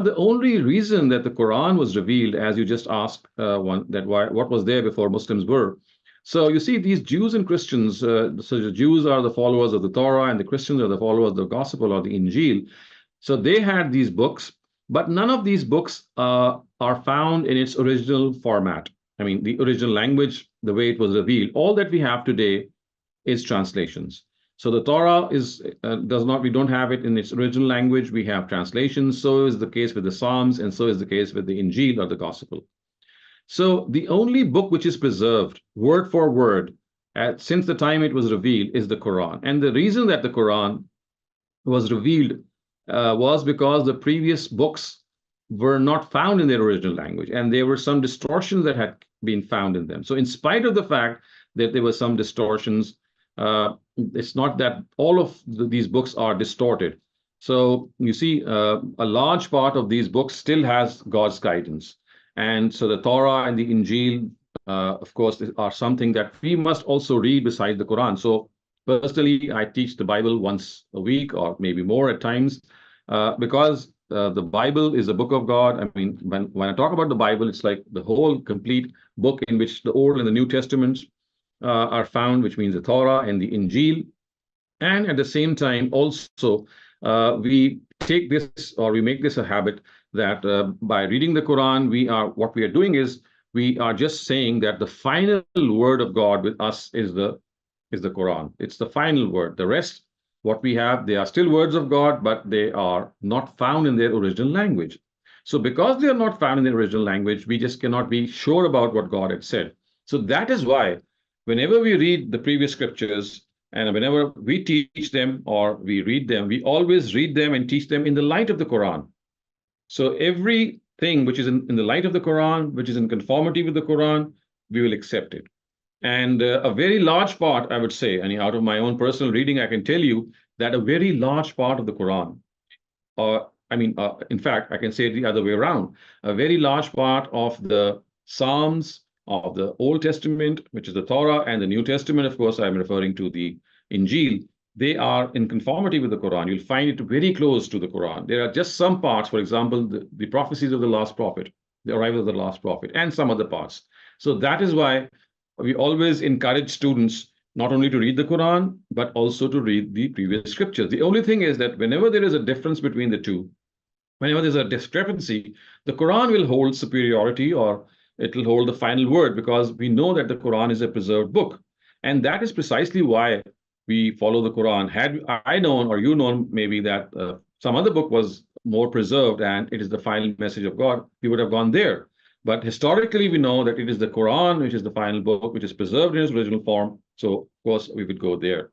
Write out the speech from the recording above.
the only reason that the Quran was revealed, as you just asked, what was there before Muslims were. So you see, these Jews and Christians, so the Jews are the followers of the Torah, and the Christians are the followers of the Gospel or the Injil. So they had these books, but none of these books are found in its original format. I mean, the original language, the way it was revealed. All that we have today is translations. So the Torah is does not we don't have it in its original language. We have translations. So is the case with the Psalms, and so is the case with the Injil or the Gospel. So the only book which is preserved word for word since the time it was revealed is the Quran. And the reason that the Quran was revealed was because the previous books were not found in their original language, and there were some distortions that had been found in them. So in spite of the fact that there were some distortions, it's not that all of these books are distorted. So you see, a large part of these books still has God's guidance. And so the Torah and the Injil, of course, are something that we must also read beside the Quran. So personally, I teach the Bible once a week or maybe more at times, because the Bible is a book of God. I mean, when I talk about the Bible, it's like the whole complete book in which the Old and the New Testaments are found, which means the Torah and the Injil. And at the same time, also, we take this, or we make this a habit, that by reading the Quran, what we are doing is we are just saying that the final word of God with us is the Quran. It's the final word. The rest, what we have, they are still words of God, but they are not found in their original language. So because they are not found in their original language, we just cannot be sure about what God had said. So that is why whenever we read the previous scriptures, and whenever we teach them or we read them, we always read them and teach them in the light of the Quran. So everything which is in the light of the Quran, which is in conformity with the Quran, we will accept it. And a very large part, I would say, and out of my own personal reading, I can tell you that a very large part of the Quran, in fact, I can say it the other way around. A very large part of the Psalms of the Old Testament, which is the Torah, and the New Testament, of course, I'm referring to the Injil, they are in conformity with the Quran. You'll find it very close to the Quran. There are just some parts, for example, the prophecies of the last prophet, the arrival of the last prophet, and some other parts. So that is why we always encourage students not only to read the Quran, but also to read the previous scriptures. The only thing is that whenever there is a difference between the two, whenever there's a discrepancy, the Quran will hold superiority, or it will hold the final word, because we know that the Quran is a preserved book. And that is precisely why we follow the Quran. Had I known, or you known maybe, that some other book was more preserved and it is the final message of God, we would have gone there. But historically, we know that it is the Quran which is the final book, which is preserved in its original form. So, of course, we would go there.